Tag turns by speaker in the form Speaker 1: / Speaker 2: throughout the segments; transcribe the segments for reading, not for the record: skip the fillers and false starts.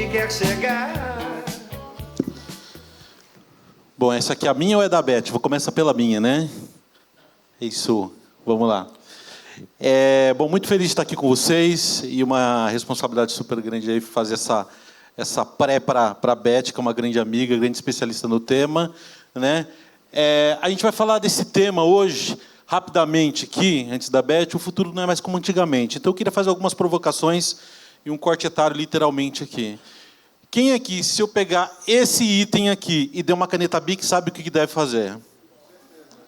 Speaker 1: onde quer chegar.
Speaker 2: Bom, essa aqui é a minha ou é da Beth? Vou começar pela minha, né? Isso, vamos lá. Bom, muito feliz de estar aqui com vocês e uma responsabilidade super grande aí fazer essa pré para a Beth, que é uma grande amiga, grande especialista no tema, né? A gente vai falar desse tema hoje, rapidamente aqui, antes da Beth. O futuro não é mais como antigamente. Então, eu queria fazer algumas provocações e um corte etário, literalmente, aqui. Quem aqui, se eu pegar esse item aqui e der uma caneta Bic, sabe o que deve fazer?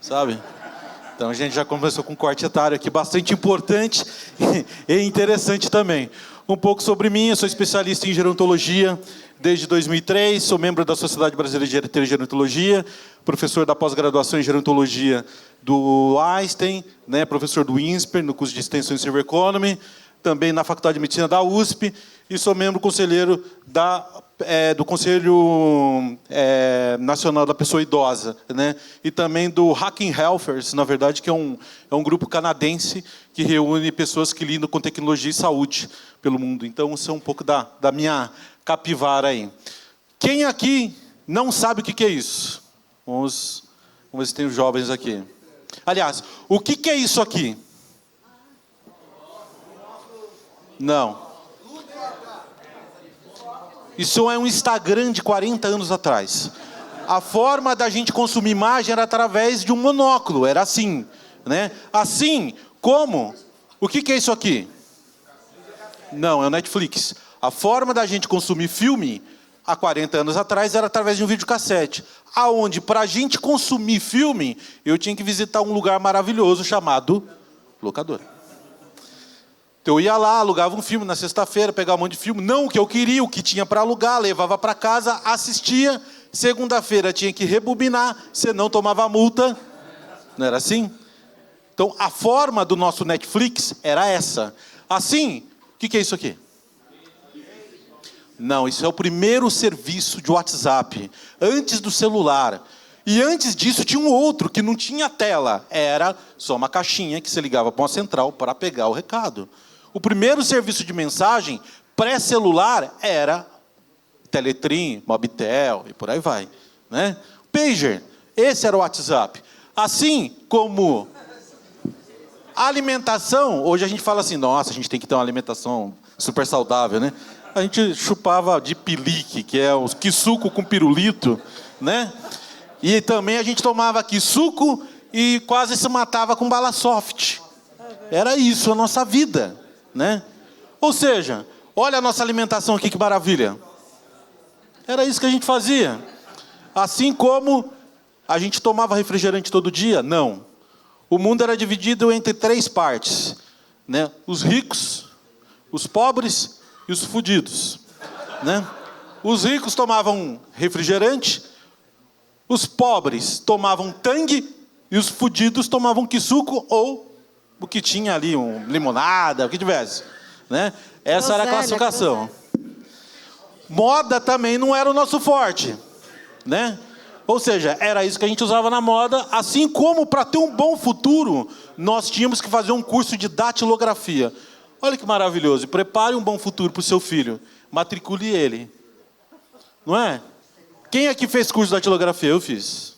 Speaker 2: Sabe? Então, a gente já começou com um corte etário aqui, bastante importante e interessante também. Um pouco sobre mim, eu sou especialista em gerontologia desde 2003, sou membro da Sociedade Brasileira de Gerontologia, professor da pós-graduação em gerontologia do Einstein, né, professor do INSPER, no curso de extensão em Silver Economy, também na Faculdade de Medicina da USP, e sou membro conselheiro do Conselho Nacional da Pessoa Idosa, né? E também do Hacking Healthers, na verdade, que é um grupo canadense que reúne pessoas que lidam com tecnologia e saúde pelo mundo. Então, isso é um pouco da minha capivara aí. Quem aqui não sabe o que é isso? Vamos ver se tem os jovens aqui. Aliás, o que é isso aqui? Não. Isso é um Instagram de 40 anos atrás. A forma da gente consumir imagem era através de um monóculo, era assim, né? Assim como... O que é isso aqui? Não, é o Netflix. A forma da gente consumir filme, há 40 anos atrás, era através de um videocassete. Aonde, para a gente consumir filme, eu tinha que visitar um lugar maravilhoso chamado locadora. Então, eu ia lá, alugava um filme na sexta-feira, pegava um monte de filme. Não o que eu queria, o que tinha para alugar, levava para casa, assistia. Segunda-feira tinha que rebobinar, senão tomava multa. Não era assim? Então, a forma do nosso Netflix era essa. Assim, o que é isso aqui? Não, isso é o primeiro serviço de WhatsApp, antes do celular. E antes disso tinha um outro, que não tinha tela. Era só uma caixinha que você ligava para uma central para pegar o recado. O primeiro serviço de mensagem pré-celular era Teletrim, Mobitel e por aí vai, né? Pager, esse era o WhatsApp. Assim como a alimentação, hoje a gente fala assim, nossa, a gente tem que ter uma alimentação super saudável, né? A gente chupava de pilique, que é o quisuco com pirulito, né? E também a gente tomava quisuco e quase se matava com bala soft. Era isso a nossa vida, né? Ou seja, olha a nossa alimentação aqui, que maravilha. Era isso que a gente fazia. Assim como a gente tomava refrigerante todo dia? Não. O mundo era dividido entre 3 partes, né? Os ricos, os pobres e os fudidos, né? Os ricos tomavam refrigerante, os pobres tomavam Tang e os fudidos tomavam quisuco ou o que tinha ali, limonada, o que tivesse, né? Essa era a classificação. Moda também não era o nosso forte, né? Ou seja, era isso que a gente usava na moda, assim como para ter um bom futuro, nós tínhamos que fazer um curso de datilografia. Olha que maravilhoso, e prepare um bom futuro para o seu filho, matricule ele. Não é? Quem aqui fez curso de datilografia? Eu fiz.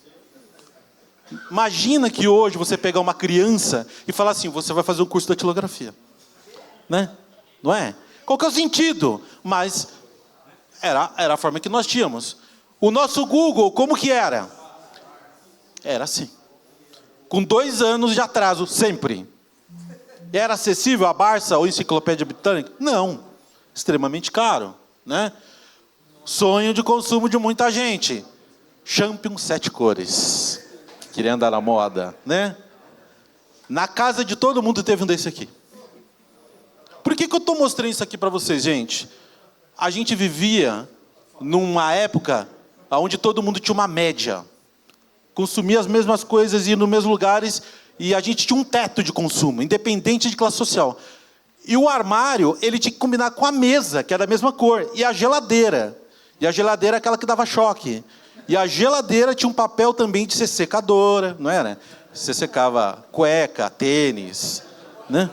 Speaker 2: Imagina que hoje você pegar uma criança e falar assim, você vai fazer um curso de datilografia. Né? Não é? Qual que é o sentido? Mas era a forma que nós tínhamos. O nosso Google, como que era? Era assim. Com 2 anos de atraso, sempre. Era acessível a Barça ou Enciclopédia Britânica? Não. Extremamente caro, né? Sonho de consumo de muita gente. Champion 7 cores. Queria andar na moda, né? Na casa de todo mundo teve um desse aqui. Por que eu estou mostrando isso aqui para vocês, gente? A gente vivia numa época onde todo mundo tinha uma média. Consumia as mesmas coisas, ia nos mesmos lugares, e a gente tinha um teto de consumo, independente de classe social. E o armário, ele tinha que combinar com a mesa, que era da mesma cor, e a geladeira. E a geladeira é aquela que dava choque. E a geladeira tinha um papel também de ser secadora, não era? Você secava cueca, tênis, né?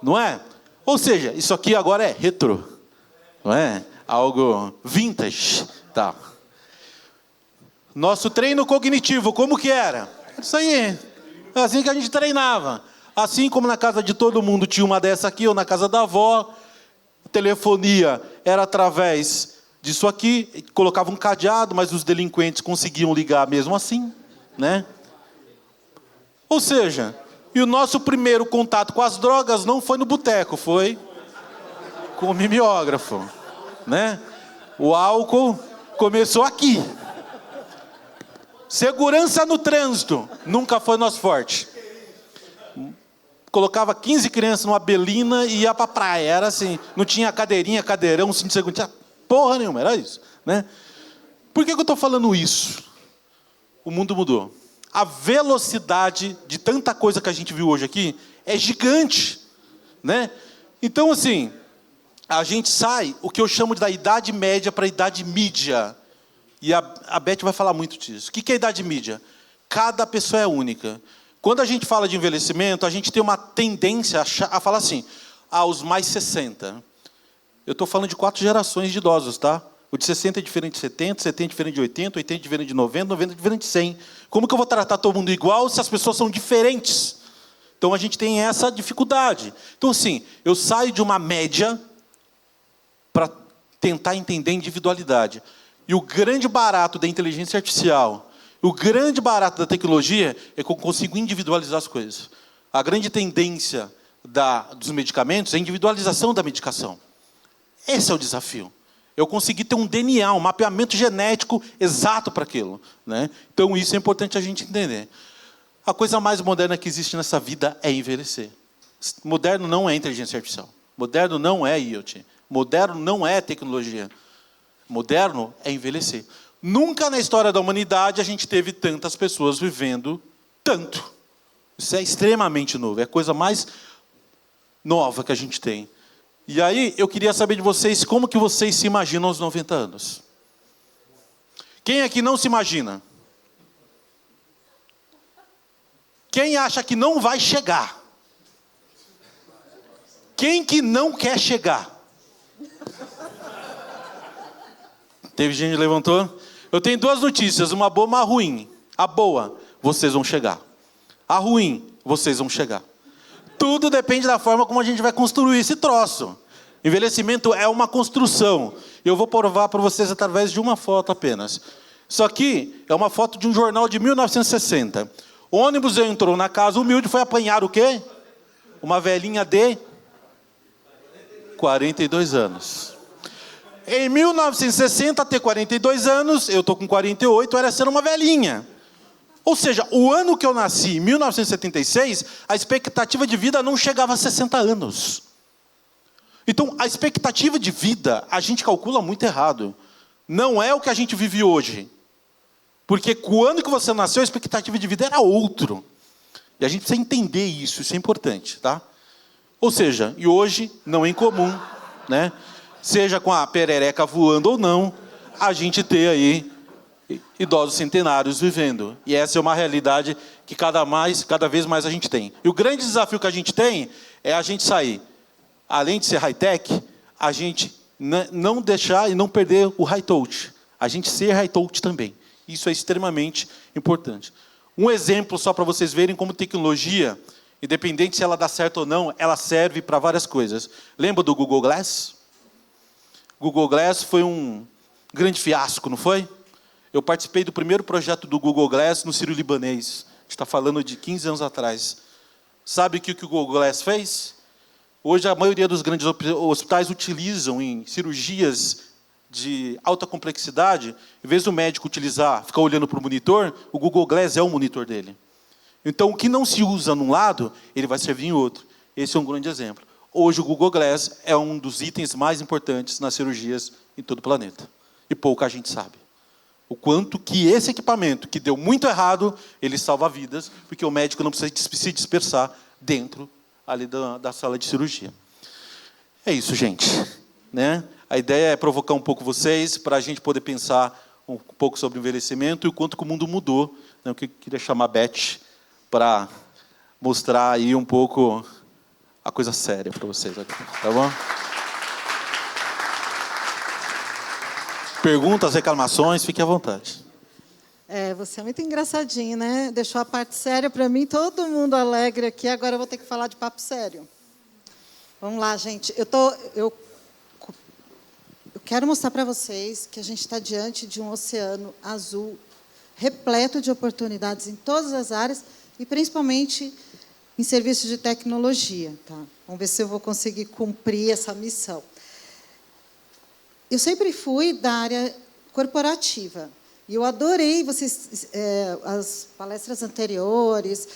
Speaker 2: Não é? Ou seja, isso aqui agora é retrô. Não é? Algo vintage. Tá. Nosso treino cognitivo, como que era? Isso aí. Assim que a gente treinava. Assim como na casa de todo mundo tinha uma dessa aqui, ou na casa da avó, telefonia era através disso aqui, colocava um cadeado, mas os delinquentes conseguiam ligar mesmo assim, né? Ou seja, e o nosso primeiro contato com as drogas não foi no boteco, foi com o mimeógrafo, né? O álcool começou aqui. Segurança no trânsito nunca foi nosso forte. Colocava 15 crianças numa belina e ia pra praia. Era assim, não tinha cadeirinha, cadeirão, cinto de segurança, não tinha porra nenhuma, era isso, né? Por que eu estou falando isso? O mundo mudou. A velocidade de tanta coisa que a gente viu hoje aqui é gigante, né? Então, assim, a gente sai, o que eu chamo da idade média para a idade mídia. E a Beth vai falar muito disso. O que é a idade mídia? Cada pessoa é única. Quando a gente fala de envelhecimento, a gente tem uma tendência a falar assim, os mais 60. Eu estou falando de 4 gerações de idosos, tá? O de 60 é diferente de 70, 70 é diferente de 80, 80 é diferente de 90, 90 é diferente de 100. Como que eu vou tratar todo mundo igual se as pessoas são diferentes? Então a gente tem essa dificuldade. Então, assim, eu saio de uma média para tentar entender a individualidade. E o grande barato da inteligência artificial, o grande barato da tecnologia é que eu consigo individualizar as coisas. A grande tendência dos medicamentos é a individualização da medicação. Esse é o desafio. Eu consegui ter um DNA, um mapeamento genético exato para aquilo, né? Então isso é importante a gente entender. A coisa mais moderna que existe nessa vida é envelhecer. Moderno não é inteligência artificial. Moderno não é IoT. Moderno não é tecnologia. Moderno é envelhecer. Nunca na história da humanidade a gente teve tantas pessoas vivendo tanto. Isso é extremamente novo. É a coisa mais nova que a gente tem. E aí, eu queria saber de vocês, como que vocês se imaginam aos 90 anos? Quem aqui não se imagina? Quem acha que não vai chegar? Quem que não quer chegar? Teve gente que levantou? Eu tenho 2 notícias, uma boa e uma ruim. A boa, vocês vão chegar. A ruim, vocês vão chegar. Tudo depende da forma como a gente vai construir esse troço. Envelhecimento é uma construção. Eu vou provar para vocês através de uma foto apenas. Isso aqui é uma foto de um jornal de 1960. O ônibus entrou na casa humilde e foi apanhar o quê? Uma velhinha de 42 anos. Em 1960, ter 42 anos, eu estou com 48, era ser uma velhinha. Ou seja, o ano que eu nasci, em 1976, a expectativa de vida não chegava a 60 anos. Então, a expectativa de vida, a gente calcula muito errado. Não é o que a gente vive hoje. Porque o ano que você nasceu, a expectativa de vida era outro. E a gente precisa entender isso é importante, tá? Ou seja, e hoje não é incomum, né? Seja com a perereca voando ou não, a gente ter aí idosos centenários vivendo. E essa é uma realidade que cada vez mais a gente tem. E o grande desafio que a gente tem é a gente sair, além de ser high-tech, a gente não deixar e não perder o high-touch. A gente ser high-touch também. Isso é extremamente importante. Um exemplo só para vocês verem como tecnologia, independente se ela dá certo ou não, ela serve para várias coisas. Lembra do Google Glass? Google Glass foi um grande fiasco, não foi? Eu participei do primeiro projeto do Google Glass no Sírio-Libanês. A gente está falando de 15 anos atrás. Sabe o que o Google Glass fez? Hoje a maioria dos grandes hospitais utilizam em cirurgias de alta complexidade, em vez do médico ficar olhando para o monitor, o Google Glass é o monitor dele. Então, o que não se usa num lado, ele vai servir em outro. Esse é um grande exemplo. Hoje, o Google Glass é um dos itens mais importantes nas cirurgias em todo o planeta. E pouca gente sabe. O quanto que esse equipamento, que deu muito errado, ele salva vidas, porque o médico não precisa se dispersar dentro ali da sala de cirurgia. É isso, gente. Né? A ideia é provocar um pouco vocês, para a gente poder pensar um pouco sobre o envelhecimento e o quanto que o mundo mudou. Né? Eu queria chamar a Beth para mostrar aí um pouco a coisa séria para vocês aqui, tá bom? Perguntas, reclamações, fique à vontade.
Speaker 1: Você é muito engraçadinho, né? Deixou a parte séria para mim, todo mundo alegre aqui, agora eu vou ter que falar de papo sério. Vamos lá, gente. Eu quero mostrar para vocês que a gente está diante de um oceano azul, repleto de oportunidades em todas as áreas, e principalmente em serviços de tecnologia. Tá? Vamos ver se eu vou conseguir cumprir essa missão. Eu sempre fui da área corporativa. E eu adorei as palestras anteriores,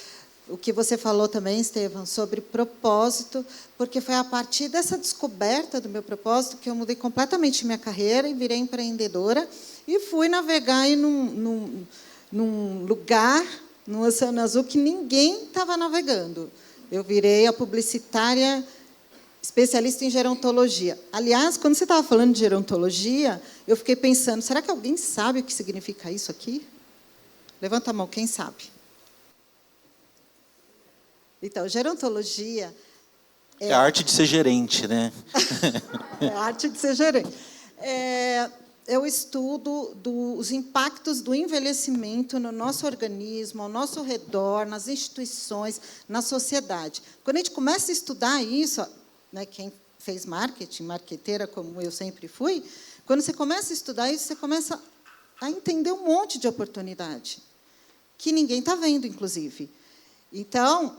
Speaker 1: o que você falou também, Estevam, sobre propósito, porque foi a partir dessa descoberta do meu propósito que eu mudei completamente minha carreira e virei empreendedora e fui navegar aí num lugar, no Oceano Azul, que ninguém estava navegando. Eu virei a publicitária especialista em gerontologia. Aliás, quando você estava falando de gerontologia, eu fiquei pensando, será que alguém sabe o que significa isso aqui? Levanta a mão, quem sabe? Então, gerontologia...
Speaker 2: É a arte de ser gerente, né?
Speaker 1: É a arte de ser gerente. É o estudo dos impactos do envelhecimento no nosso organismo, ao nosso redor, nas instituições, na sociedade. Quando a gente começa a estudar isso... Né, quem fez marketing, marqueteira, como eu sempre fui, quando você começa a estudar isso, você começa a entender um monte de oportunidade, que ninguém está vendo, inclusive. Então,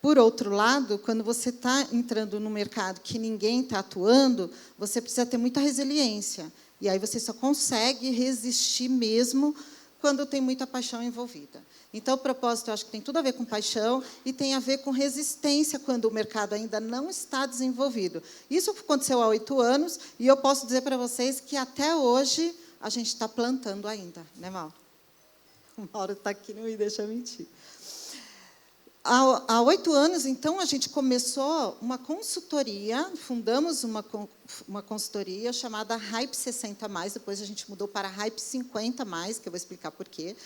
Speaker 1: por outro lado, quando você está entrando no mercado que ninguém está atuando, você precisa ter muita resiliência. E aí você só consegue resistir mesmo quando tem muita paixão envolvida. Então, o propósito, eu acho que tem tudo a ver com paixão e tem a ver com resistência quando o mercado ainda não está desenvolvido. Isso aconteceu há 8 anos e eu posso dizer para vocês que, até hoje, a gente está plantando ainda. Né, Mauro? O Mauro está aqui, não me deixa mentir. Há 8 anos, então, a gente começou uma consultoria, fundamos uma consultoria chamada Hype 60+, depois a gente mudou para Hype 50+, que eu vou explicar por quê.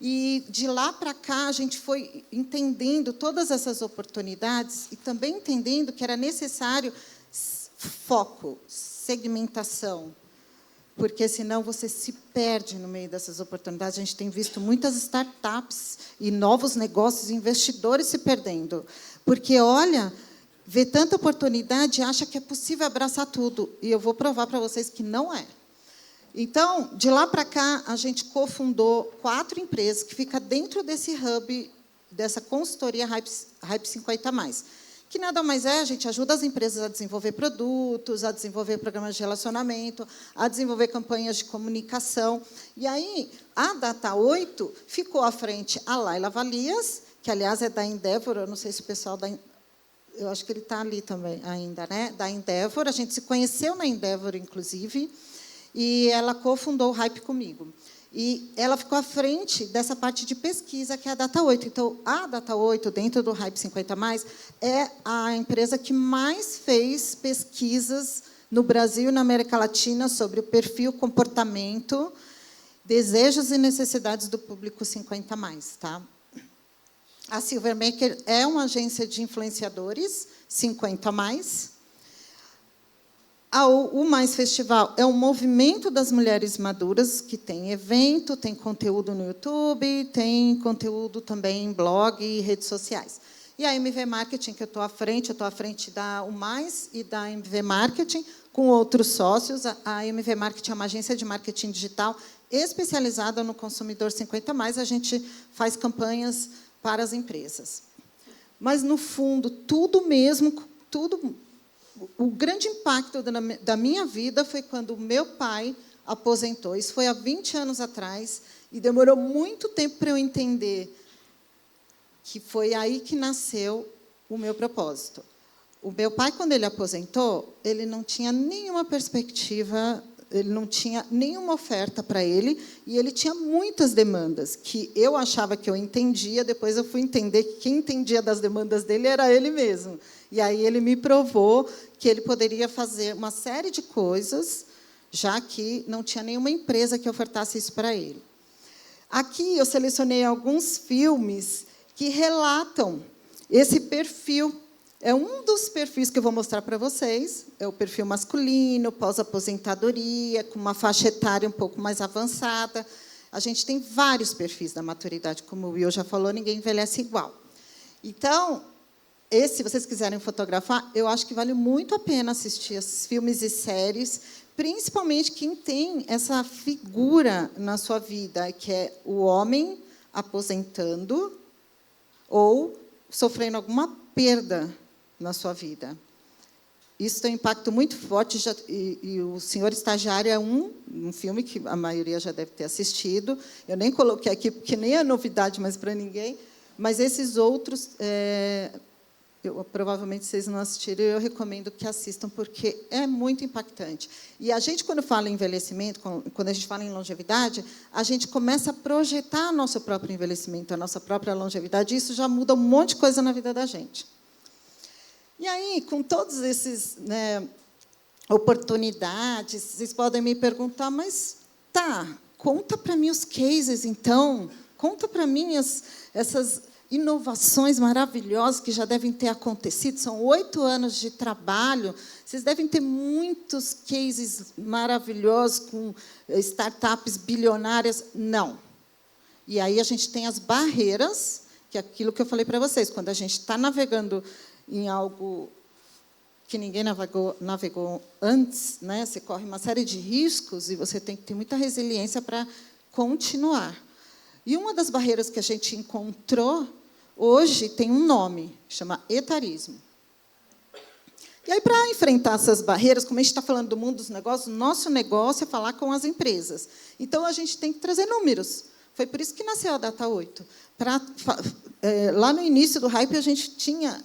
Speaker 1: E, de lá para cá, a gente foi entendendo todas essas oportunidades e também entendendo que era necessário foco, segmentação, porque, senão, você se perde no meio dessas oportunidades. A gente tem visto muitas startups e novos negócios, investidores se perdendo. Porque, olha, vê tanta oportunidade e acha que é possível abraçar tudo. E eu vou provar para vocês que não é. Então, de lá para cá, a gente cofundou 4 empresas que ficam dentro desse hub, dessa consultoria Hype 50+, que nada mais é, a gente ajuda as empresas a desenvolver produtos, a desenvolver programas de relacionamento, a desenvolver campanhas de comunicação. E aí, a Data 8 ficou à frente a Laila Valias, que, aliás, é da Endeavor, eu não sei se o pessoal da... Eu acho que ele está ali também ainda, né? Da Endeavor, a gente se conheceu na Endeavor, inclusive, e ela cofundou o Hype comigo. E ela ficou à frente dessa parte de pesquisa, que é a Data 8. Então, a Data 8, dentro do Hype 50+, é a empresa que mais fez pesquisas no Brasil e na América Latina sobre o perfil, comportamento, desejos e necessidades do público 50+. Tá? A Silvermaker é uma agência de influenciadores 50+. O Mais Festival é um movimento das mulheres maduras, que tem evento, tem conteúdo no YouTube, tem conteúdo também em blog e redes sociais. E a MV Marketing, que eu estou à frente da O Mais e da MV Marketing, com outros sócios. A MV Marketing é uma agência de marketing digital especializada no consumidor 50+. A gente faz campanhas para as empresas. Mas, no fundo, tudo mesmo, tudo... O grande impacto da minha vida foi quando o meu pai aposentou. Isso foi há 20 anos atrás, e demorou muito tempo para eu entender que foi aí que nasceu o meu propósito. O meu pai, quando ele aposentou, ele não tinha nenhuma perspectiva, ele não tinha nenhuma oferta para ele, e ele tinha muitas demandas, que eu achava que eu entendia, depois eu fui entender que quem entendia das demandas dele era ele mesmo. E aí ele me provou que ele poderia fazer uma série de coisas, já que não tinha nenhuma empresa que ofertasse isso para ele. Aqui eu selecionei alguns filmes que relatam esse perfil É um dos perfis que eu vou mostrar para vocês. É o perfil masculino, pós-aposentadoria, com uma faixa etária um pouco mais avançada. A gente tem vários perfis da maturidade. Como o Will já falou, ninguém envelhece igual. Então, se vocês quiserem fotografar, eu acho que vale muito a pena assistir esses filmes e séries, principalmente quem tem essa figura na sua vida, que é o homem aposentando ou sofrendo alguma perda na sua vida. Isso tem um impacto muito forte, e o Senhor Estagiário é um filme que a maioria já deve ter assistido. Eu nem coloquei aqui, porque nem é novidade mais para ninguém, mas esses outros, provavelmente vocês não assistiram, eu recomendo que assistam, porque é muito impactante. E a gente, quando fala em envelhecimento, quando a gente fala em longevidade, a gente começa a projetar nosso próprio envelhecimento, a nossa própria longevidade, e isso já muda um monte de coisa na vida da gente. E aí, com todos esses oportunidades, vocês podem me perguntar, mas conta para mim os cases, então, conta para mim essas inovações maravilhosas que já devem ter acontecido. São 8 anos de trabalho, vocês devem ter muitos cases maravilhosos com startups bilionárias. Não. E aí a gente tem as barreiras, que é aquilo que eu falei para vocês, quando a gente está navegando em algo que ninguém navegou antes, né? Você corre uma série de riscos e você tem que ter muita resiliência para continuar. E uma das barreiras que a gente encontrou hoje tem um nome, chama etarismo. E aí, para enfrentar essas barreiras, como a gente está falando do mundo dos negócios, nosso negócio é falar com as empresas. Então, a gente tem que trazer números. Foi por isso que nasceu a Data 8. Lá no início do Hype, a gente tinha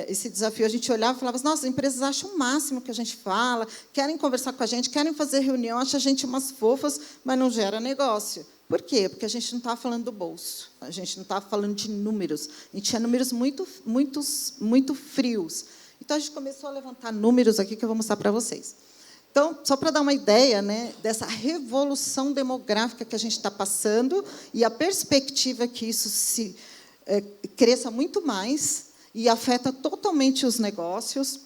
Speaker 1: esse desafio. A gente olhava e falava, nossa, as empresas acham o máximo que a gente fala, querem conversar com a gente, querem fazer reunião, acham a gente umas fofas, mas não gera negócio. Por quê? Porque a gente não estava falando do bolso, a gente não estava falando de números, a gente tinha números muito frios. Então, a gente começou a levantar números aqui que eu vou mostrar para vocês. Então, só para dar uma ideia, né, dessa revolução demográfica que a gente está passando e a perspectiva que isso cresça muito mais e afeta totalmente os negócios.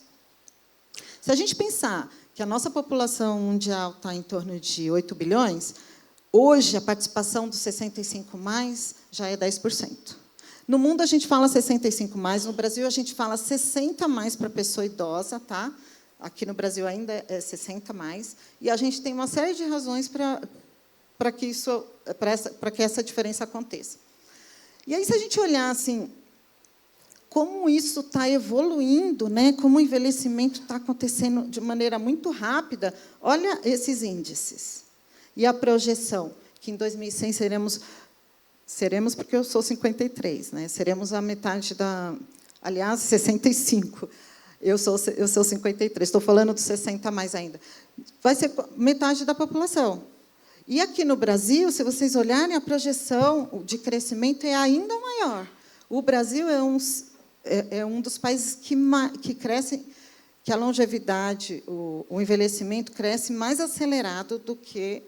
Speaker 1: Se a gente pensar que a nossa população mundial está em torno de 8 bilhões, hoje a participação dos 65+, já é 10%. No mundo, a gente fala 65+, no Brasil, a gente fala 60+ para pessoa idosa, tá? Aqui no Brasil ainda é 60+, e a gente tem uma série de razões para que essa diferença aconteça. E aí, se a gente olhar assim, como isso está evoluindo, né? Como o envelhecimento está acontecendo de maneira muito rápida, olha esses índices. E a projeção, que em 2100 seremos porque eu sou 53, né? Seremos a metade aliás, 65. Eu sou 53, estou falando dos 60+ ainda. Vai ser metade da população. E aqui no Brasil, se vocês olharem, a projeção de crescimento é ainda maior. O Brasil é um dos países que crescem, que a longevidade, o envelhecimento cresce mais acelerado do que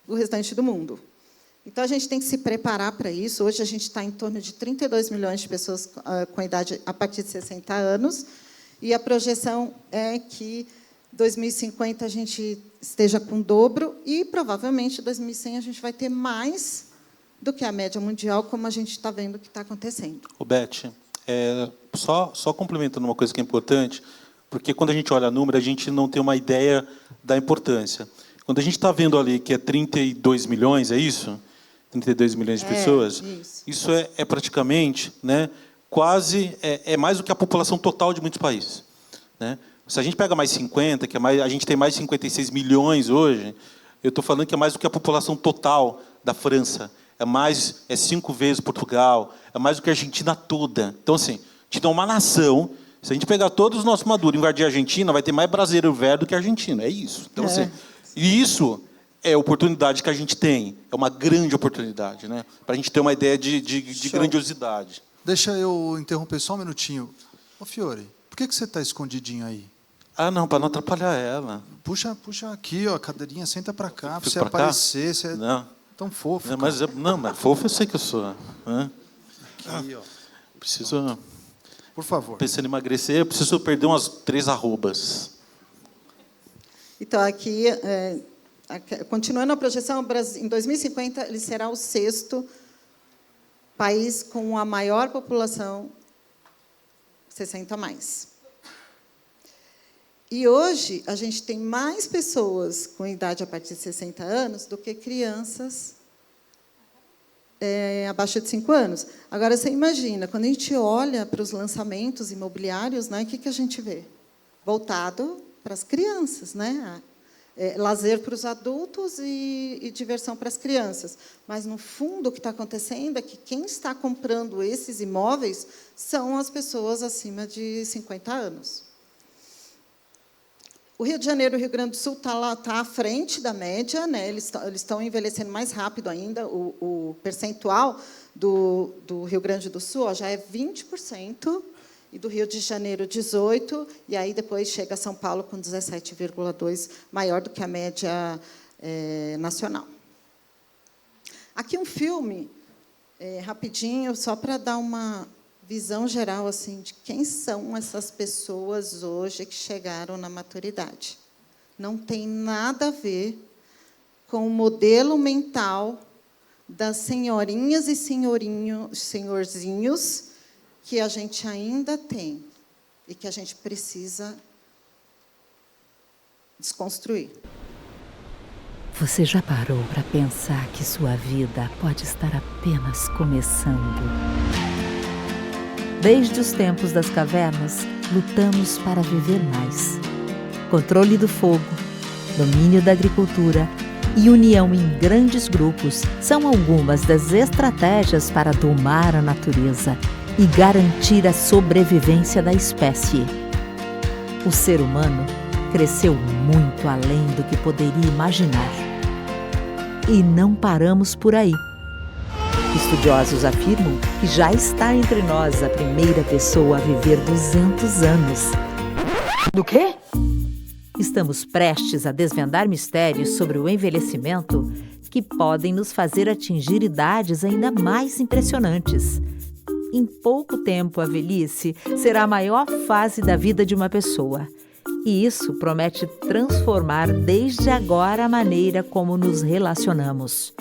Speaker 1: o restante do mundo. Então, a gente tem que se preparar para isso. Hoje, a gente está em torno de 32 milhões de pessoas com a idade a partir de 60 anos, e a projeção é que, em 2050, a gente esteja com o dobro, e, provavelmente, em 2100, a gente vai ter mais do que a média mundial, como a gente está vendo que está acontecendo.
Speaker 2: Ô, Beth, só complementando uma coisa que é importante, porque, quando a gente olha número, a gente não tem uma ideia da importância. Quando a gente está vendo ali que é 32 milhões, é isso? 32 milhões de pessoas? Isso é praticamente, né, quase, mais do que a população total de muitos países. Né? Se a gente pega mais 50, a gente tem mais de 56 milhões hoje, eu estou falando que é mais do que a população total da França. É 5 vezes Portugal, é mais do que a Argentina toda. Então, assim, a gente tem uma nação. Se a gente pegar todos os nossos maduros e invadir a Argentina, vai ter mais brasileiro velho do que argentino. É isso. Então, assim, e isso é a oportunidade que a gente tem. É uma grande oportunidade, né? Para a gente ter uma ideia de grandiosidade.
Speaker 3: Deixa eu interromper só um minutinho. Ô, Fiore, por que você está escondidinho aí?
Speaker 2: Não, para não atrapalhar ela.
Speaker 3: Puxa aqui, ó, a cadeirinha, senta para cá, para você
Speaker 2: pra
Speaker 3: aparecer. Você
Speaker 2: não.
Speaker 3: Tão fofo.
Speaker 2: Não, mas fofo eu sei que eu sou.
Speaker 3: Aqui, ó.
Speaker 2: Preciso...
Speaker 3: Por favor.
Speaker 2: Pensando em emagrecer, eu preciso perder umas 3 arrobas.
Speaker 1: Então, aqui, continuando a projeção, o Brasil, em 2050, ele será o 6º país com a maior população 60 a mais. E hoje, a gente tem mais pessoas com idade a partir de 60 anos do que crianças abaixo de 5 anos. Agora, você imagina, quando a gente olha para os lançamentos imobiliários, né, o que a gente vê? Voltado para as crianças, né? Lazer para os adultos e diversão para as crianças. Mas, no fundo, o que está acontecendo é que quem está comprando esses imóveis são as pessoas acima de 50 anos. O Rio de Janeiro e o Rio Grande do Sul está à frente da média, né? Eles estão envelhecendo mais rápido ainda. O percentual do Rio Grande do Sul já é 20%, e do Rio de Janeiro, 18%, e aí depois chega São Paulo com 17,2%, maior do que a média nacional. Aqui um filme, rapidinho, só para dar uma visão geral assim, de quem são essas pessoas hoje que chegaram na maturidade. Não tem nada a ver com o modelo mental das senhorinhas e senhorzinhos que a gente ainda tem e que a gente precisa desconstruir.
Speaker 4: Você já parou para pensar que sua vida pode estar apenas começando? Desde os tempos das cavernas, lutamos para viver mais. Controle do fogo, domínio da agricultura e união em grandes grupos são algumas das estratégias para domar a natureza e garantir a sobrevivência da espécie. O ser humano cresceu muito além do que poderia imaginar. E não paramos por aí. Estudiosos afirmam que já está entre nós a primeira pessoa a viver 200 anos.
Speaker 5: Do quê?
Speaker 4: Estamos prestes a desvendar mistérios sobre o envelhecimento que podem nos fazer atingir idades ainda mais impressionantes. Em pouco tempo, a velhice será a maior fase da vida de uma pessoa. E isso promete transformar desde agora a maneira como nos relacionamos.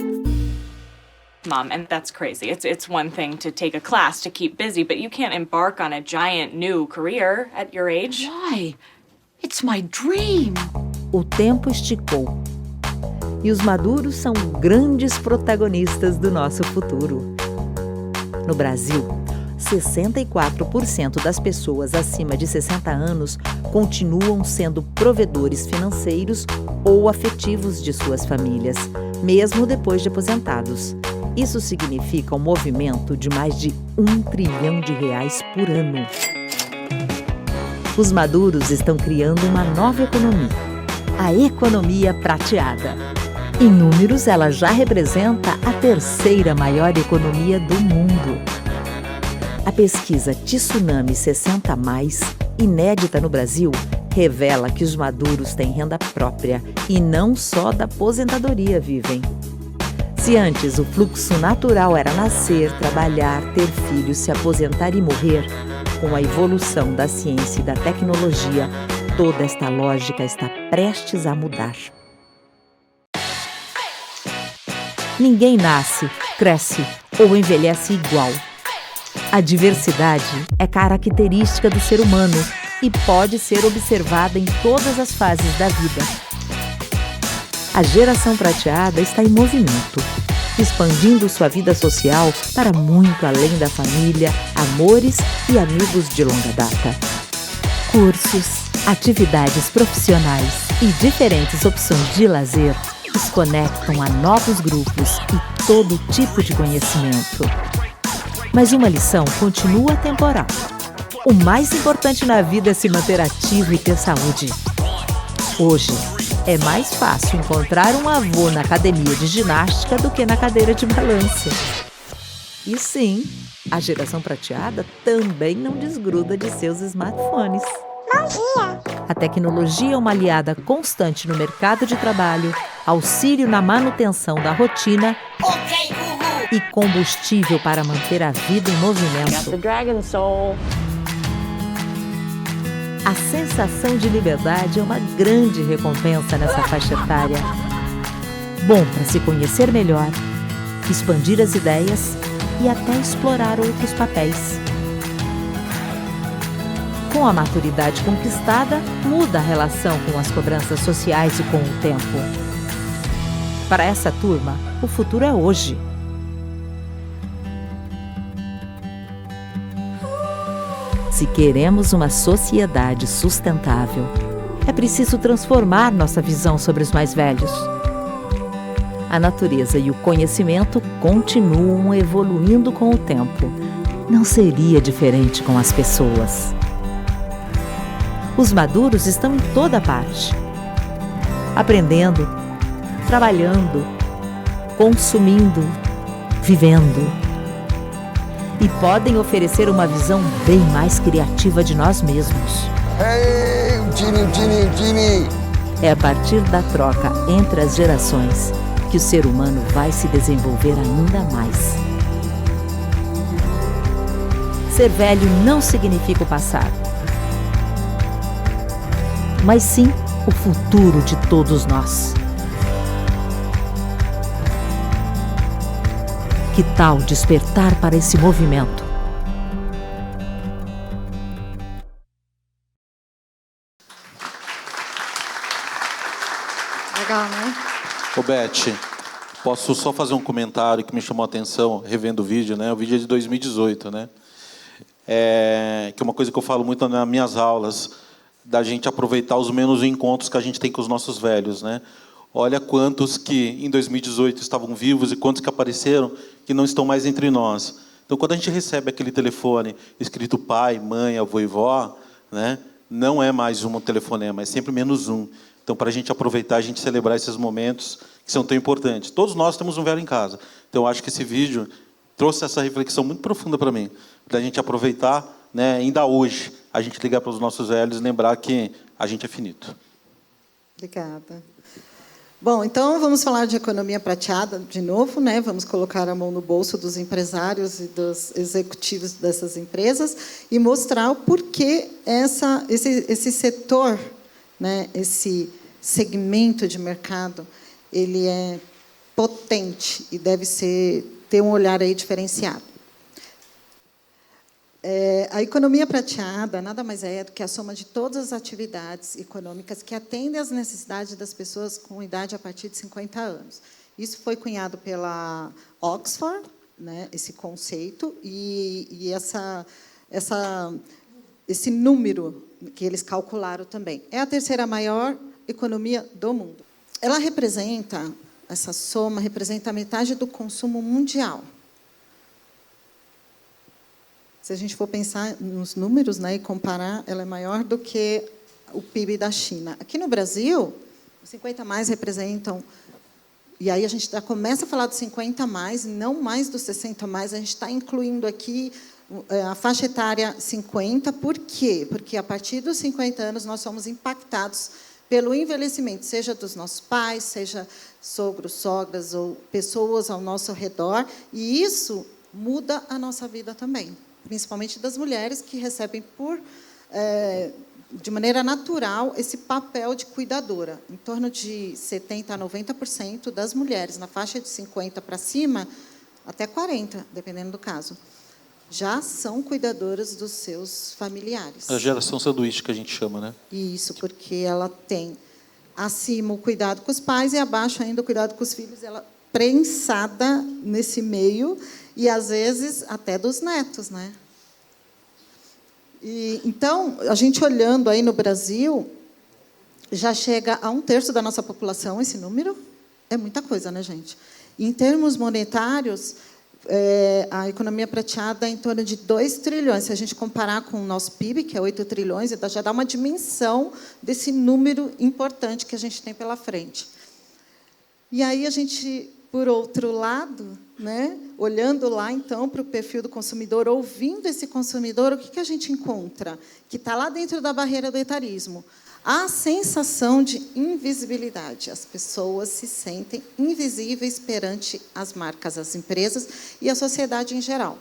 Speaker 5: Mom, and that's crazy. It's one thing to take a class to keep busy, but you can't embark on a giant new career at your age.
Speaker 6: Why? It's my dream.
Speaker 4: O tempo esticou. E os maduros são grandes protagonistas do nosso futuro. No Brasil, 64% das pessoas acima de 60 anos continuam sendo provedores financeiros ou afetivos de suas famílias, mesmo depois de aposentados. Isso significa um movimento de mais de R$1 trilhão por ano. Os maduros estão criando uma nova economia, a economia prateada. Em números, ela já representa a 3ª maior economia do mundo. A pesquisa Tsunami 60+, inédita no Brasil, revela que os maduros têm renda própria e não só da aposentadoria vivem. Se antes o fluxo natural era nascer, trabalhar, ter filhos, se aposentar e morrer, com a evolução da ciência e da tecnologia, toda esta lógica está prestes a mudar. Ninguém nasce, cresce ou envelhece igual. A diversidade é característica do ser humano e pode ser observada em todas as fases da vida. A geração prateada está em movimento, expandindo sua vida social para muito além da família, amores e amigos de longa data. Cursos, atividades profissionais e diferentes opções de lazer os conectam a novos grupos e todo tipo de conhecimento. Mas uma lição continua temporal. O mais importante na vida é se manter ativo e ter saúde. Hoje, é mais fácil encontrar um avô na academia de ginástica do que na cadeira de balanço. E sim, a geração prateada também não desgruda de seus smartphones.
Speaker 7: Bom dia!
Speaker 4: A tecnologia é uma aliada constante no mercado de trabalho, auxílio na manutenção da rotina e combustível para manter a vida em movimento.
Speaker 5: The Dragon Soul.
Speaker 4: A sensação de liberdade é uma grande recompensa nessa faixa etária. Bom para se conhecer melhor, expandir as ideias e até explorar outros papéis. Com a maturidade conquistada, muda a relação com as cobranças sociais e com o tempo. Para essa turma, o futuro é hoje. Se queremos uma sociedade sustentável, é preciso transformar nossa visão sobre os mais velhos. A natureza e o conhecimento continuam evoluindo com o tempo. Não seria diferente com as pessoas. Os maduros estão em toda parte. Aprendendo, trabalhando, consumindo, vivendo. E podem oferecer uma visão bem mais criativa de nós mesmos.
Speaker 7: Hey, Genie!
Speaker 4: É a partir da troca entre as gerações que o ser humano vai se desenvolver ainda mais. Ser velho não significa o passado, mas sim o futuro de todos nós. Que tal despertar para esse movimento?
Speaker 1: Legal, né?
Speaker 2: Ô, Beth, posso só fazer um comentário que me chamou a atenção, revendo o vídeo, né? O vídeo é de 2018, né? Que é uma coisa que eu falo muito nas minhas aulas, da gente aproveitar os menos encontros que a gente tem com os nossos velhos, né? Olha quantos que em 2018 estavam vivos e quantos que apareceram que não estão mais entre nós. Então, quando a gente recebe aquele telefone escrito pai, mãe, avô e vó, né? Não é mais um telefonema, é sempre menos um. Então, para a gente aproveitar, a gente celebrar esses momentos que são tão importantes. Todos nós temos um velho em casa. Então, eu acho que esse vídeo trouxe essa reflexão muito profunda para mim, para a gente aproveitar, né, ainda hoje, a gente ligar para os nossos velhos e lembrar que a gente é finito.
Speaker 1: Obrigada. Bom, então vamos falar de economia prateada de novo, né? Vamos colocar a mão no bolso dos empresários e dos executivos dessas empresas e mostrar o porquê esse setor, né? Esse segmento de mercado, ele é potente e deve ter um olhar aí diferenciado. A economia prateada nada mais é do que a soma de todas as atividades econômicas que atendem às necessidades das pessoas com idade a partir de 50 anos. Isso foi cunhado pela Oxford, né, esse conceito, e esse número que eles calcularam também. É a terceira maior economia do mundo. Essa soma representa a metade do consumo mundial. Se a gente for pensar nos números, né, e comparar, ela é maior do que o PIB da China. Aqui no Brasil, os 50 mais representam... E aí a gente já começa a falar dos 50 mais, e não mais dos 60 mais. A gente está incluindo aqui a faixa etária 50. Por quê? Porque, a partir dos 50 anos, nós somos impactados pelo envelhecimento, seja dos nossos pais, seja sogros, sogras ou pessoas ao nosso redor. E isso muda a nossa vida também, principalmente das mulheres que recebem de maneira natural esse papel de cuidadora. Em torno de 70% a 90% das mulheres na faixa de 50 para cima, até 40%, dependendo do caso, já são cuidadoras dos seus familiares.
Speaker 2: A geração sanduíche que a gente chama, né?
Speaker 1: Isso, porque ela tem acima o cuidado com os pais e abaixo ainda o cuidado com os filhos. Ela prensada nesse meio e, às vezes, até dos netos, né? Então, a gente olhando aí no Brasil, já chega a 1/3 da nossa população esse número. É muita coisa, né, gente? E, em termos monetários, a economia prateada é em torno de 2 trilhões. Se a gente comparar com o nosso PIB, que é 8 trilhões, então já dá uma dimensão desse número importante que a gente tem pela frente. E aí a gente, por outro lado, né, olhando lá, então, para o perfil do consumidor, ouvindo esse consumidor, o que a gente encontra? Que está lá dentro da barreira do etarismo. A sensação de invisibilidade. As pessoas se sentem invisíveis perante as marcas, as empresas e a sociedade em geral.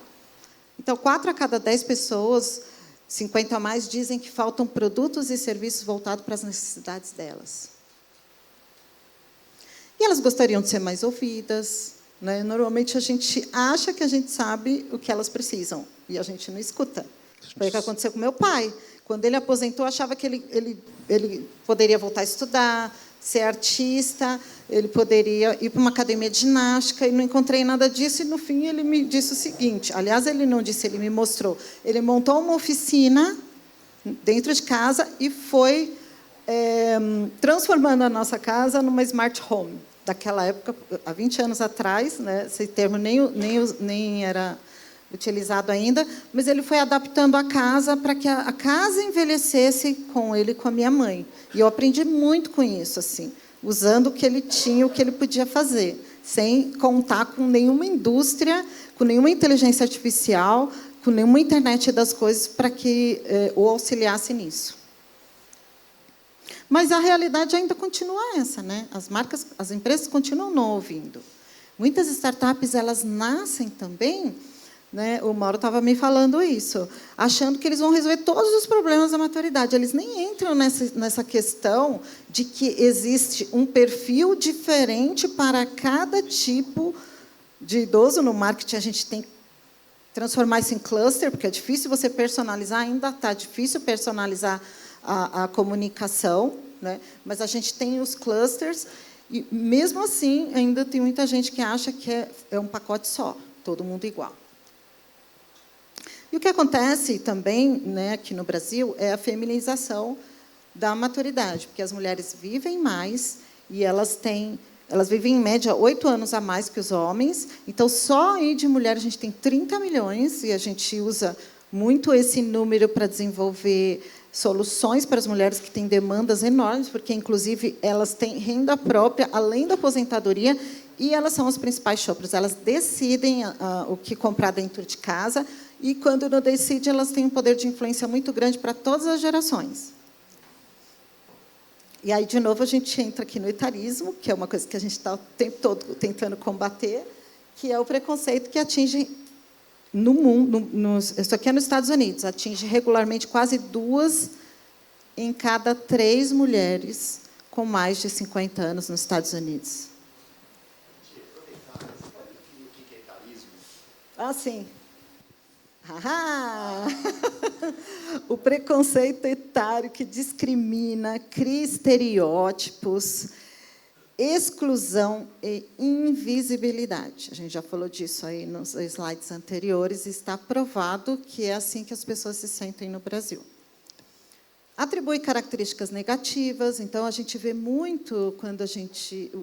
Speaker 1: Então, 4 a cada 10 pessoas 50 a mais dizem que faltam produtos e serviços voltados para as necessidades delas. E elas gostariam de ser mais ouvidas, né? Normalmente, a gente acha que a gente sabe o que elas precisam, e a gente não escuta. Foi o que aconteceu com meu pai. Quando ele aposentou, achava que ele poderia voltar a estudar, ser artista, ele poderia ir para uma academia de ginástica, e não encontrei nada disso, e, no fim, ele me disse o seguinte, aliás, ele não disse, ele me mostrou, ele montou uma oficina dentro de casa e foi transformando a nossa casa numa smart home. Daquela época, há 20 anos atrás, né, esse termo nem era utilizado ainda, mas ele foi adaptando a casa para que a casa envelhecesse com ele e com a minha mãe. E eu aprendi muito com isso, assim, usando o que ele tinha, o que ele podia fazer, sem contar com nenhuma indústria, com nenhuma inteligência artificial, com nenhuma internet das coisas para que o auxiliasse nisso. Mas a realidade ainda continua essa, né? As empresas continuam não ouvindo. Muitas startups, elas nascem também, né? O Mauro estava me falando isso, achando que eles vão resolver todos os problemas da maturidade. Eles nem entram nessa questão de que existe um perfil diferente para cada tipo de idoso. No marketing, a gente tem que transformar isso em cluster, porque é difícil você personalizar, ainda está difícil personalizar a comunicação, né? Mas a gente tem os clusters, e, mesmo assim, ainda tem muita gente que acha que é um pacote só, todo mundo igual. E o que acontece também, né, aqui no Brasil é a feminização da maturidade, porque as mulheres vivem mais e elas vivem, em média, 8 anos a mais que os homens. Então, só aí de mulher a gente tem 30 milhões, e a gente usa muito esse número para desenvolver soluções para as mulheres que têm demandas enormes, porque, inclusive, elas têm renda própria, além da aposentadoria, e elas são as principais shoppers. Elas decidem o que comprar dentro de casa, e, quando não decidem, elas têm um poder de influência muito grande para todas as gerações. E aí, de novo, a gente entra aqui no etarismo, que é uma coisa que a gente está o tempo todo tentando combater, que é o preconceito que atinge no mundo, isso aqui é nos Estados Unidos, atinge regularmente quase 2 em cada 3 mulheres com mais de 50 anos nos Estados Unidos. Ah, sim. O preconceito etário que discrimina, cria estereótipos, exclusão e invisibilidade. A gente já falou disso aí nos slides anteriores, e está provado que é assim que as pessoas se sentem no Brasil. Atribui características negativas, então a gente vê muito quando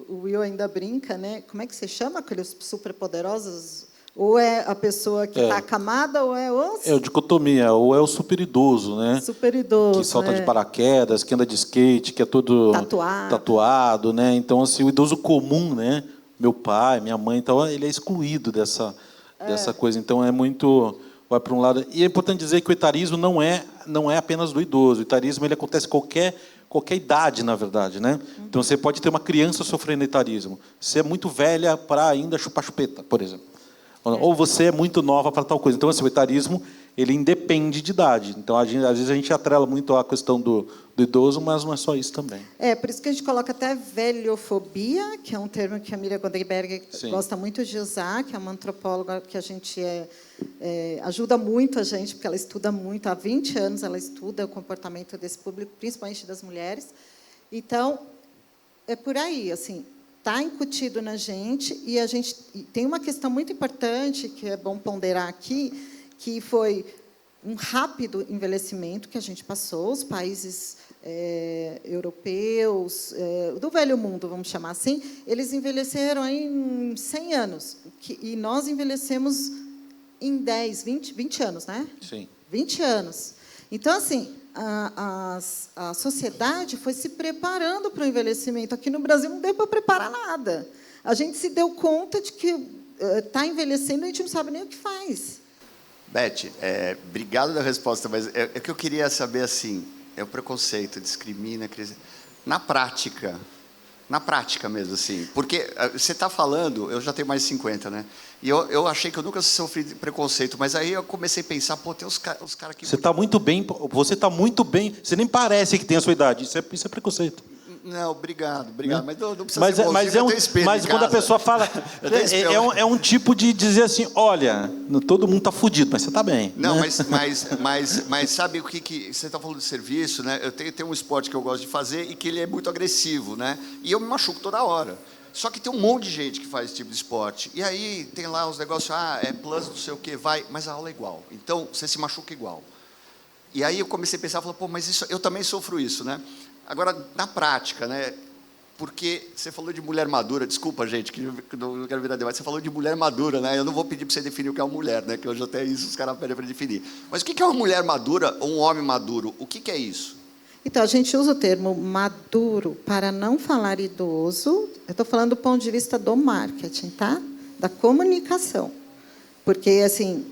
Speaker 1: o Will ainda brinca, né? Como é que se chama aqueles superpoderosos? Ou é a pessoa que está acamada, ou é o...
Speaker 2: É a dicotomia, ou é o super idoso, né?
Speaker 1: Super idoso,
Speaker 2: que salta de paraquedas, que anda de skate, que é todo tatuado, né? Então, assim, o idoso comum, né? Meu pai, minha mãe, então, ele é excluído dessa coisa. Então, é muito... Vai para um lado... E é importante dizer que o etarismo não é apenas do idoso. O etarismo, ele acontece em qualquer idade, na verdade, né? Então, você pode ter uma criança sofrendo etarismo. Você é muito velha para ainda chupar chupeta, por exemplo. Ou você é muito nova para tal coisa. Então, assim, o etarismo, ele independe de idade. Então, às vezes, a gente atrela muito a questão do idoso, mas não é só isso também.
Speaker 1: Por isso que a gente coloca até velhofobia, que é um termo que a Miriam Gondenberg gosta muito de usar, que é uma antropóloga que a gente ajuda muito a gente, porque ela estuda muito. Há 20 anos ela estuda o comportamento desse público, principalmente das mulheres. Então, é por aí, assim... Está incutido na gente, e a gente tem uma questão muito importante, que é bom ponderar aqui, que foi um rápido envelhecimento que a gente passou, os países europeus, do velho mundo, vamos chamar assim, eles envelheceram em 100 anos, e nós envelhecemos em 10, 20 anos, né?
Speaker 2: Sim.
Speaker 1: 20 anos. Então, assim... A sociedade foi se preparando para o envelhecimento. Aqui no Brasil não deu para preparar nada. A gente se deu conta de que está envelhecendo e a gente não sabe nem o que faz.
Speaker 8: Beth, obrigado da resposta, mas é que eu queria saber, assim, é o preconceito, discrimina... Na prática, Na prática mesmo, assim. Porque você está falando, eu já tenho mais de 50, né? E eu achei que eu nunca sofri de preconceito, mas aí eu comecei a pensar, pô, tem os caras que...
Speaker 2: Você está muito bem, você nem parece que tem a sua idade, isso é preconceito.
Speaker 8: Não, obrigado, mas não precisa
Speaker 2: Mas,
Speaker 8: ser bom,
Speaker 2: mas quando a pessoa fala, é um tipo de dizer assim, olha, todo mundo está fudido, mas você está bem.
Speaker 8: Não,
Speaker 2: né?
Speaker 8: mas sabe o que você está falando de serviço, né? Eu tenho um esporte que eu gosto de fazer e que ele é muito agressivo, né? E eu me machuco toda hora. Só que tem um monte de gente que faz esse tipo de esporte. E aí tem lá os negócios, é plus, não sei o quê, vai, mas a aula é igual. Então, você se machuca igual. E aí eu comecei a pensar, pô, mas isso, eu também sofro isso, né? Agora, na prática, né? Porque você falou de mulher madura, desculpa, gente, que não quero virar debate, você falou de mulher madura, né? Eu não vou pedir para você definir o que é uma mulher, né? Que hoje até isso os caras pedem para definir. Mas o que é uma mulher madura ou um homem maduro? O que é isso?
Speaker 1: Então, a gente usa o termo maduro para não falar idoso. Eu estou falando do ponto de vista do marketing, tá? Da comunicação. Porque, assim,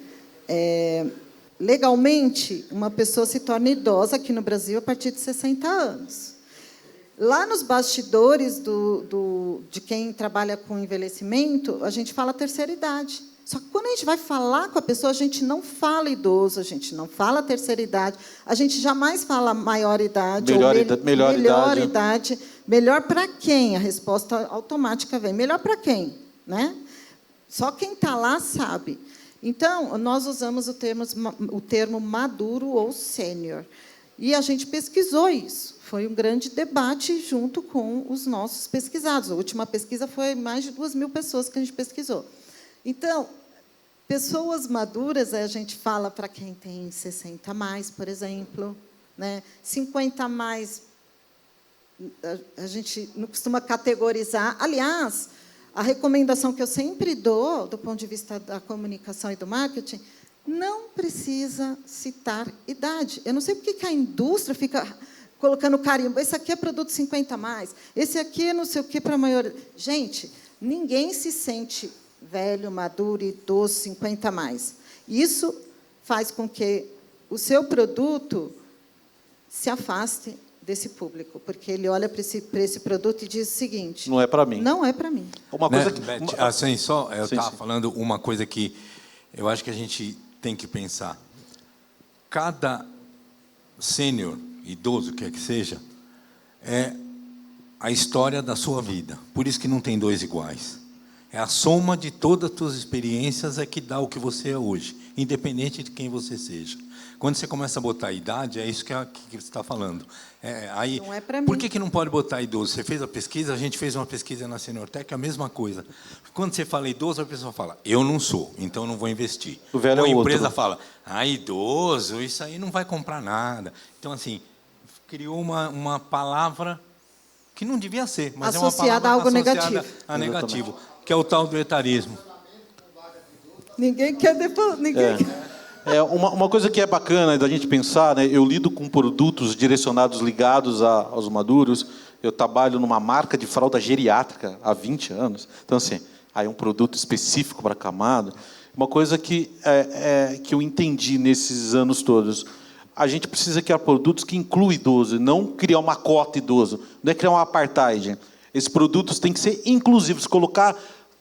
Speaker 1: legalmente, uma pessoa se torna idosa aqui no Brasil a partir de 60 anos. Lá nos bastidores de quem trabalha com envelhecimento, a gente fala terceira idade. Só que quando a gente vai falar com a pessoa, a gente não fala idoso, a gente não fala terceira idade, a gente jamais fala maior idade melhor idade. Melhor para quem? A resposta automática vem. Melhor para quem? Né? Só quem está lá sabe. Então, nós usamos o termo maduro ou sênior. E a gente pesquisou isso. Foi um grande debate junto com os nossos pesquisados. A última pesquisa foi mais de 2.000 pessoas que a gente pesquisou. Então, pessoas maduras, a gente fala para quem tem 60 a mais, por exemplo, né? 50 a mais, a gente não costuma categorizar. Aliás, a recomendação que eu sempre dou, do ponto de vista da comunicação e do marketing, não precisa citar idade. Eu não sei por que a indústria fica colocando carimbo. Esse aqui é produto 50 a mais, esse aqui é não sei o que para maior. Gente, ninguém se sente velho, maduro, idoso, 50 a mais. Isso faz com que o seu produto se afaste desse público, porque ele olha para esse produto e diz o seguinte:
Speaker 2: não é para mim.
Speaker 1: Não é para mim.
Speaker 9: Uma coisa que assim, só eu estava falando uma coisa que eu acho que a gente tem que pensar. Cada sênior, idoso, quer que seja, é a história da sua vida. Por isso que não tem dois iguais. É a soma de todas as suas experiências é que dá o que você é hoje, independente de quem você seja. Quando você começa a botar a idade, é isso que você está falando. Aí,
Speaker 1: não é para mim.
Speaker 9: Por que não pode botar idoso? Você fez a pesquisa, a gente fez uma pesquisa na Seniortec, a mesma coisa. Quando você fala idoso, a pessoa fala, eu não sou, então não vou investir.
Speaker 2: O velho
Speaker 9: Ou
Speaker 2: é
Speaker 9: a
Speaker 2: outro.
Speaker 9: empresa fala, idoso, isso aí não vai comprar nada. Então, assim, criou uma palavra que não devia ser, mas
Speaker 1: associada
Speaker 9: é uma
Speaker 1: a algo
Speaker 9: associada
Speaker 1: negativo.
Speaker 9: a negativo, que é o tal do etarismo.
Speaker 1: Ninguém quer depois.
Speaker 2: Uma coisa que é bacana da gente pensar, né? Eu lido com produtos direcionados, ligados aos maduros. Eu trabalho numa marca de fralda geriátrica há 20 anos. Então, assim, aí é um produto específico para camada. Uma coisa que eu entendi nesses anos todos. A gente precisa criar produtos que incluam idoso, não criar uma cota idoso, não é criar uma apartheid. Esses produtos têm que ser inclusivos, colocar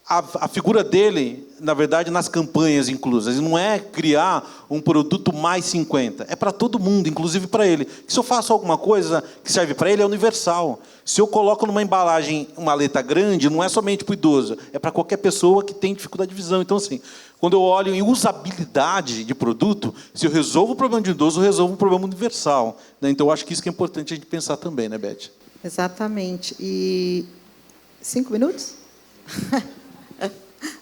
Speaker 2: a figura dele, na verdade, nas campanhas inclusas. Não é criar um produto mais 50. É para todo mundo, inclusive para ele. Se eu faço alguma coisa que serve para ele, é universal. Se eu coloco numa embalagem uma letra grande, não é somente para o idoso, é para qualquer pessoa que tem dificuldade de visão. Então, assim, quando eu olho em usabilidade de produto, se eu resolvo o problema de idoso, eu resolvo um problema universal. Então, eu acho que isso que é importante a gente pensar também, né, Beth?
Speaker 1: Exatamente. E 5 minutos?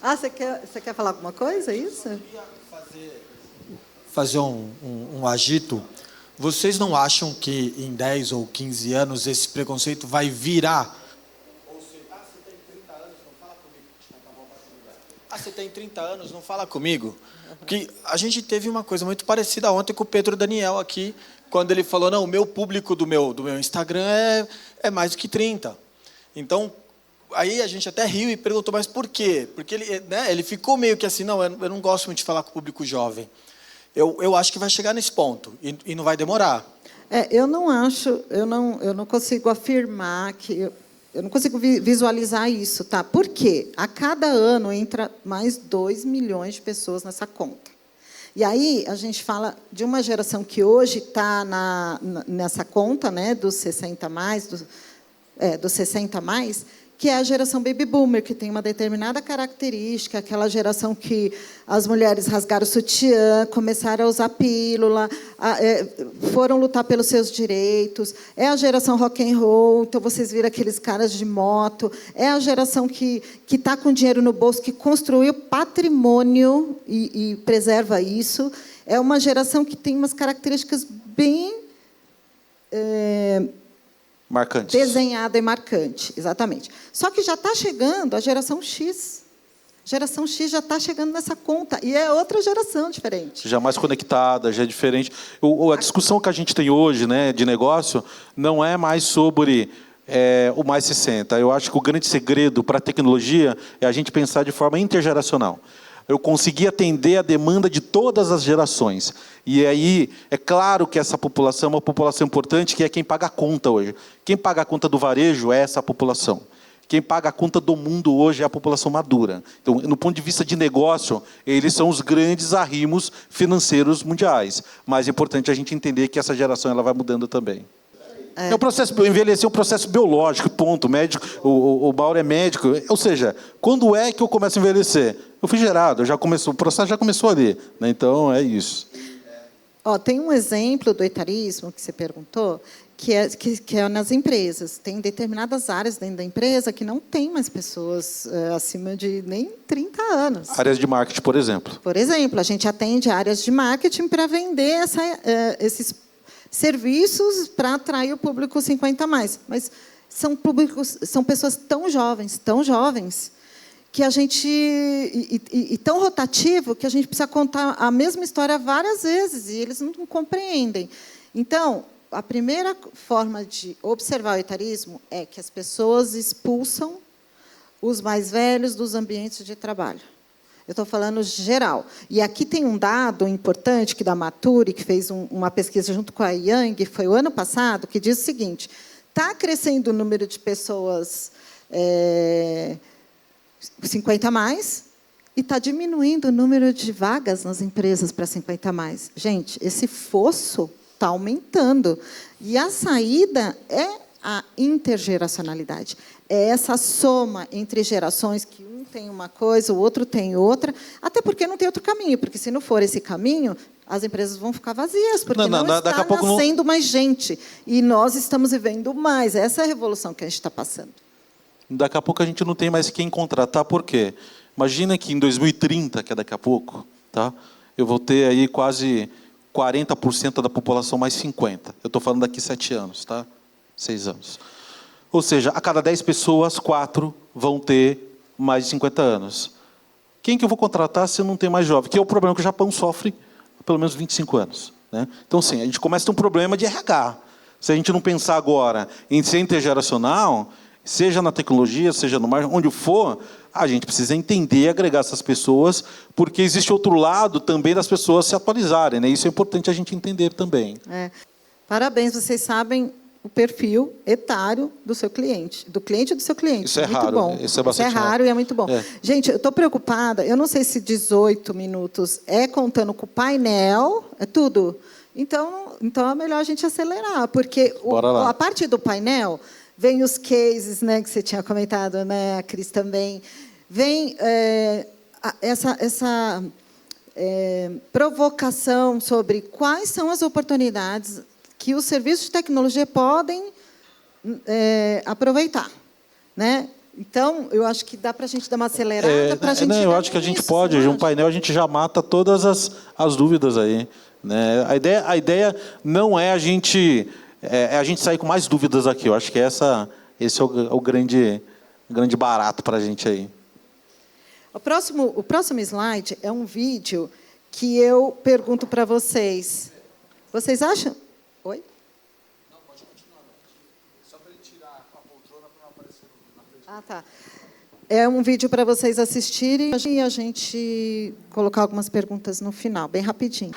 Speaker 1: Você quer falar alguma coisa, é isso?
Speaker 10: Eu queria fazer um agito. Vocês não acham que em 10 ou 15 anos esse preconceito vai virar? Ou seja, você tem 30 anos, não fala comigo. Você tem 30 anos, não fala comigo? Porque a gente teve uma coisa muito parecida ontem com o Pedro Daniel aqui, quando ele falou, não, o meu público do meu Instagram é mais do que 30. Então, aí a gente até riu e perguntou, mas por quê? Porque ele ficou meio que assim, não, eu não gosto muito de falar com o público jovem. Eu acho que vai chegar nesse ponto, e não vai demorar.
Speaker 1: Eu não acho, eu não consigo afirmar que Eu não consigo visualizar isso, tá? Por quê? A cada ano entra mais 2 milhões de pessoas nessa conta. E aí a gente fala de uma geração que hoje está nessa conta, né, dos 60 mais, dos 60 mais, que é a geração baby boomer, que tem uma determinada característica, aquela geração que as mulheres rasgaram o sutiã, começaram a usar pílula, foram lutar pelos seus direitos. É a geração rock and roll, então vocês viram aqueles caras de moto. É a geração que está com dinheiro no bolso, que construiu patrimônio e preserva isso. É uma geração que tem umas características bem...
Speaker 2: marcantes.
Speaker 1: Desenhada e marcante, exatamente. Só que já está chegando a geração X. A geração X já está chegando nessa conta. E é outra geração diferente.
Speaker 2: Já mais conectada, já é diferente. A discussão que a gente tem hoje, né, de negócio não é mais sobre o mais 60. Eu acho que o grande segredo para a tecnologia é a gente pensar de forma intergeracional. Eu consegui atender a demanda de todas as gerações. E aí, é claro que essa população é uma população importante, que é quem paga a conta hoje. Quem paga a conta do varejo é essa população. Quem paga a conta do mundo hoje é a população madura. Então, no ponto de vista de negócio, eles são os grandes arrimos financeiros mundiais. Mas é importante a gente entender que essa geração ela vai mudando também. É um processo, envelhecer é um processo biológico, ponto. Médico, o Mauro é médico. Ou seja, quando é que eu começo a envelhecer? Eu fui gerado, o processo já começou ali. Né? Então, é isso.
Speaker 1: Tem um exemplo do etarismo que você perguntou, que é nas empresas. Tem determinadas áreas dentro da empresa que não tem mais pessoas acima de nem 30 anos.
Speaker 2: Áreas de marketing, por exemplo.
Speaker 1: Por exemplo, a gente atende áreas de marketing para vender esses serviços para atrair o público 50 mais. Mas são pessoas tão jovens, que a gente e tão rotativo que a gente precisa contar a mesma história várias vezes e eles não compreendem. Então, a primeira forma de observar o etarismo é que as pessoas expulsam os mais velhos dos ambientes de trabalho. Eu estou falando geral. E aqui tem um dado importante que da Maturi, que fez uma pesquisa junto com a Young, foi o ano passado, que diz o seguinte: está crescendo o número de pessoas 50 mais e está diminuindo o número de vagas nas empresas para 50 mais. Gente, esse fosso está aumentando. E a saída é a intergeracionalidade. É essa soma entre gerações que um tem uma coisa, o outro tem outra, até porque não tem outro caminho, porque se não for esse caminho, as empresas vão ficar vazias, porque não está nascendo mais gente. E nós estamos vivendo mais. Essa é a revolução que a gente está passando.
Speaker 2: Daqui a pouco a gente não tem mais quem contratar, por quê? Imagina que em 2030, que é daqui a pouco, tá? Eu vou ter aí quase 40% da população mais 50. Eu estou falando daqui 7 anos, tá? 6 anos. Ou seja, a cada 10 pessoas, 4 vão ter mais de 50 anos. Quem que eu vou contratar se eu não tem mais jovem? Que é o problema que o Japão sofre há pelo menos 25 anos. Né? Então, sim, a gente começa a ter um problema de RH. Se a gente não pensar agora em ser intergeracional, seja na tecnologia, seja no marketing, onde for, a gente precisa entender e agregar essas pessoas, porque existe outro lado também das pessoas se atualizarem. Né? Isso é importante a gente entender também.
Speaker 1: Parabéns, vocês sabem o perfil etário do seu cliente, do cliente do seu cliente.
Speaker 2: Isso é
Speaker 1: muito
Speaker 2: raro.
Speaker 1: Bom.
Speaker 2: Isso é bastante
Speaker 1: raro e é muito bom.
Speaker 2: É.
Speaker 1: Gente, eu estou preocupada, eu não sei se 18 minutos é contando com o painel, é tudo. Então é melhor a gente acelerar, porque a partir do painel vem os cases, né, que você tinha comentado, né, a Cris também, vem essa provocação sobre quais são as oportunidades que os serviços de tecnologia podem aproveitar, né? Então, eu acho que dá para a gente dar uma acelerada para a gente.
Speaker 2: Eu acho que a gente pode. Um painel a gente já mata todas as dúvidas aí. Né? A ideia não é a gente sair com mais dúvidas aqui. Eu acho que esse é o grande barato para a gente aí.
Speaker 1: O próximo slide é um vídeo que eu pergunto para vocês. Vocês acham? Oi?
Speaker 3: Não, pode continuar. Só para ele tirar a poltrona para não aparecer na frente.
Speaker 1: Ah, tá. É um vídeo para vocês assistirem e a gente colocar algumas perguntas no final, bem rapidinho.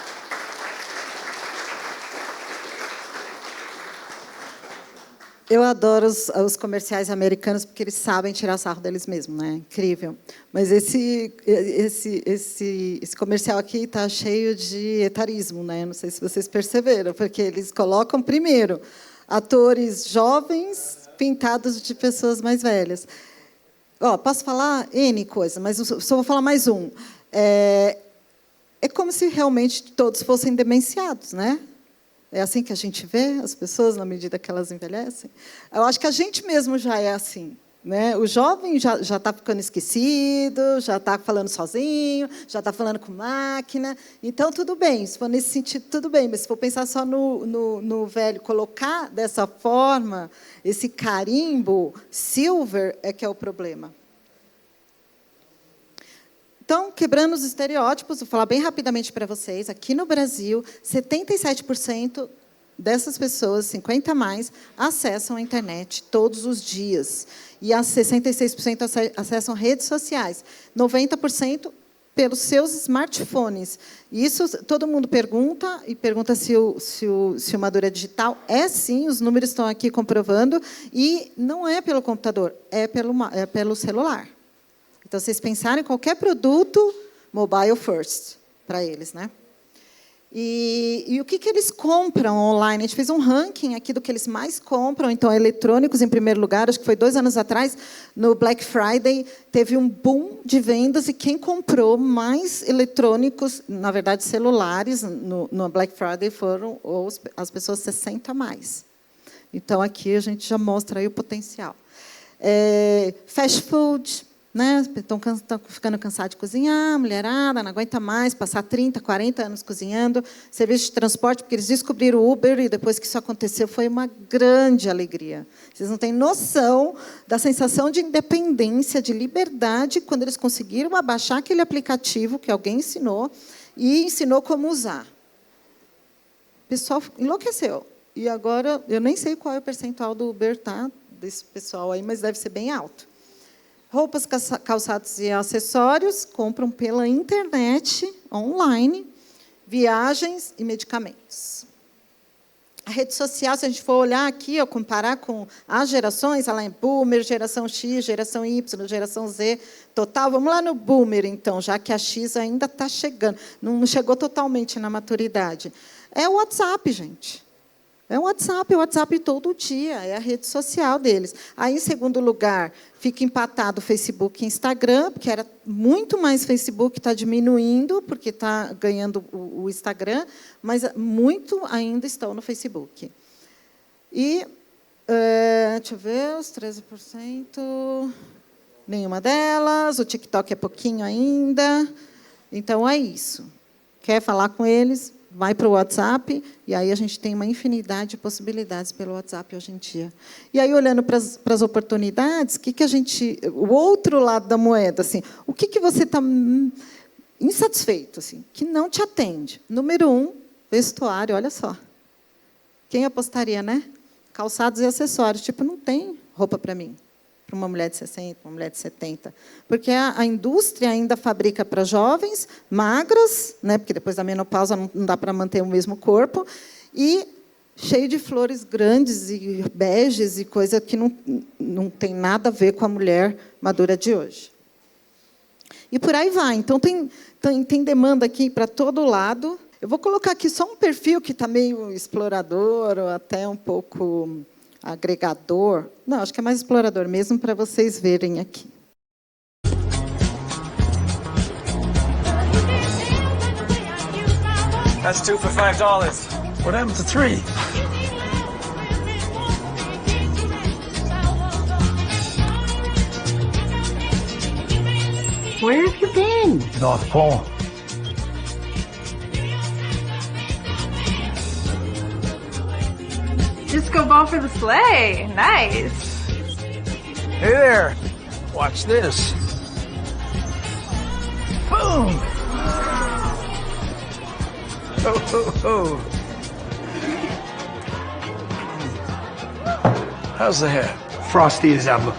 Speaker 1: Eu adoro os comerciais americanos porque eles sabem tirar sarro deles mesmos, né? Incrível. Mas esse comercial aqui está cheio de etarismo, né? Não sei se vocês perceberam, porque eles colocam primeiro atores jovens pintados de pessoas mais velhas. Posso falar N coisa, mas só vou falar mais um. É como se realmente todos fossem demenciados, né? É assim que a gente vê as pessoas na medida que elas envelhecem? Eu acho que a gente mesmo já é assim, né? O jovem já está ficando esquecido, já está falando sozinho, já está falando com máquina. Então, tudo bem, se for nesse sentido, tudo bem. Mas se for pensar só no velho, colocar dessa forma, esse carimbo silver é que é o problema. Então, quebrando os estereótipos, vou falar bem rapidamente para vocês. Aqui no Brasil, 77% dessas pessoas, 50 a mais, acessam a internet todos os dias. E as 66% acessam redes sociais. 90% pelos seus smartphones. Isso todo mundo pergunta, e pergunta se o Maduro é digital. É sim, os números estão aqui comprovando. E não é pelo computador, é pelo celular. Então, vocês pensarem em qualquer produto, mobile first, para eles, né? E o que eles compram online? A gente fez um ranking aqui do que eles mais compram. Então, eletrônicos, em primeiro lugar, acho que foi 2 anos atrás, no Black Friday, teve um boom de vendas, e quem comprou mais eletrônicos, na verdade, celulares, no Black Friday, foram as pessoas 60 a mais. Então, aqui a gente já mostra aí o potencial. Fast food, né? Estão ficando cansados de cozinhar, mulherada, não aguenta mais, passar 30, 40 anos cozinhando. Serviço de transporte, porque eles descobriram o Uber, e depois que isso aconteceu, foi uma grande alegria. Vocês não têm noção da sensação de independência, de liberdade, quando eles conseguiram abaixar aquele aplicativo que alguém ensinou, e ensinou como usar. O pessoal enlouqueceu. E agora, eu nem sei qual é o percentual do Uber, tá? Desse pessoal aí, mas deve ser bem alto. Roupas, calçados e acessórios, compram pela internet, online, viagens e medicamentos. A rede social, se a gente for olhar aqui, comparar com as gerações, ela é boomer, geração X, geração Y, geração Z, total. Vamos lá no boomer, então, já que a X ainda está chegando. Não chegou totalmente na maturidade. É o WhatsApp, gente. É o WhatsApp todo dia, é a rede social deles. Aí, em segundo lugar, fica empatado o Facebook e Instagram, porque era muito mais Facebook, está diminuindo, porque está ganhando o Instagram, mas muito ainda estão no Facebook. E, deixa eu ver, os 13%, nenhuma delas, o TikTok é pouquinho ainda. Então, é isso. Quer falar com eles? Vai para o WhatsApp, e aí a gente tem uma infinidade de possibilidades pelo WhatsApp hoje em dia. E aí, olhando para as oportunidades, o outro lado da moeda, assim, o que você está insatisfeito, assim, que não te atende? Número 1, vestuário, olha só. Quem apostaria, né? Calçados e acessórios, tipo, não tem roupa para mim, para uma mulher de 60, uma mulher de 70. Porque a indústria ainda fabrica para jovens, magras, né, porque depois da menopausa não dá para manter o mesmo corpo, e cheio de flores grandes e beges e coisa que não tem nada a ver com a mulher madura de hoje. E por aí vai. Então, tem demanda aqui para todo lado. Eu vou colocar aqui só um perfil que está meio explorador, ou até um pouco agregador. Não, acho que é mais explorador mesmo, para vocês verem aqui.
Speaker 11: That's 2 for $5. What happened to 3?
Speaker 6: Where have you been?
Speaker 11: North Pole.
Speaker 12: Disco ball for the sleigh. Nice.
Speaker 11: Hey there. Watch this. Boom! Ho, ho, ho. How's the hair? Frosty as ever.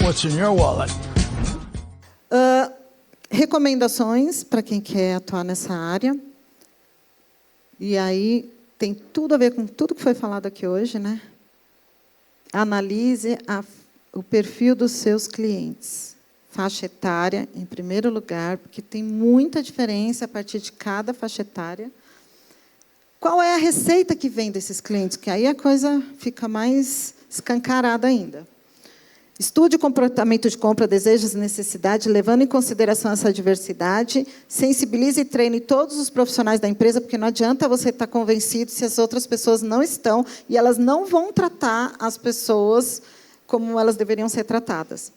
Speaker 11: What's in your wallet?
Speaker 1: Recomendações para quem quer atuar nessa área. E aí tem tudo a ver com tudo que foi falado aqui hoje, né? Analise o perfil dos seus clientes. Faixa etária, em primeiro lugar, porque tem muita diferença a partir de cada faixa etária. Qual é a receita que vem desses clientes? Que aí a coisa fica mais escancarada ainda. Estude o comportamento de compra, desejos e necessidades, levando em consideração essa diversidade. Sensibilize e treine todos os profissionais da empresa, porque não adianta você estar convencido se as outras pessoas não estão, e elas não vão tratar as pessoas como elas deveriam ser tratadas.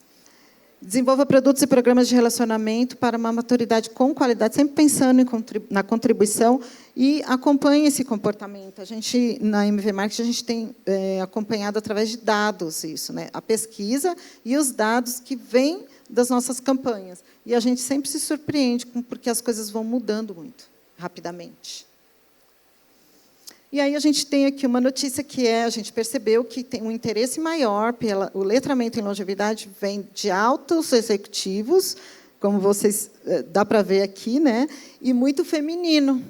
Speaker 1: Desenvolva produtos e programas de relacionamento para uma maturidade com qualidade, sempre pensando na contribuição, e acompanhe esse comportamento. A gente, na MV Marketing, a gente tem acompanhado através de dados isso, né? A pesquisa e os dados que vêm das nossas campanhas. E a gente sempre se surpreende, porque as coisas vão mudando muito rapidamente. E aí a gente tem aqui uma notícia que a gente percebeu que tem um interesse maior o letramento em longevidade vem de altos executivos, como vocês dá para ver aqui, né? E muito feminino.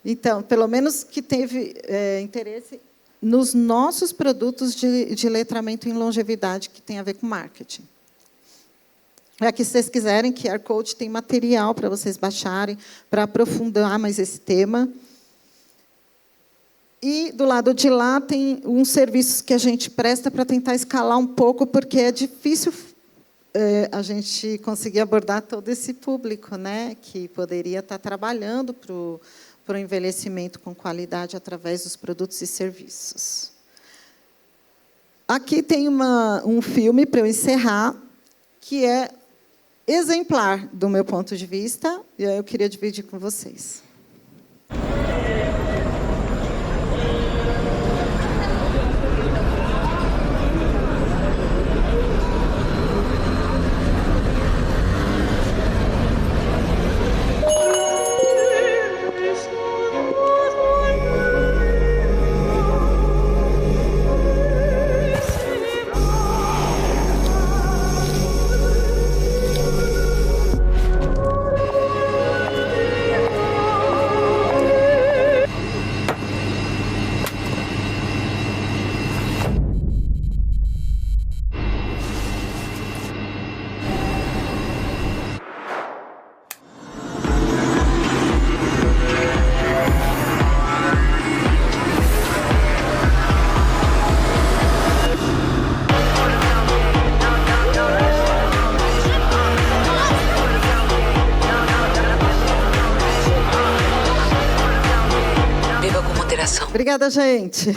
Speaker 1: Então, pelo menos que teve interesse nos nossos produtos de letramento em longevidade, que tem a ver com marketing. Aqui, se vocês quiserem, QR Code tem material para vocês baixarem, para aprofundar mais esse tema. E, do lado de lá, tem uns serviços que a gente presta para tentar escalar um pouco, porque é difícil a gente conseguir abordar todo esse público, né, que poderia estar trabalhando para o envelhecimento com qualidade através dos produtos e serviços. Aqui tem um filme, para eu encerrar, que é exemplar do meu ponto de vista, e eu queria dividir com vocês. Obrigada, gente.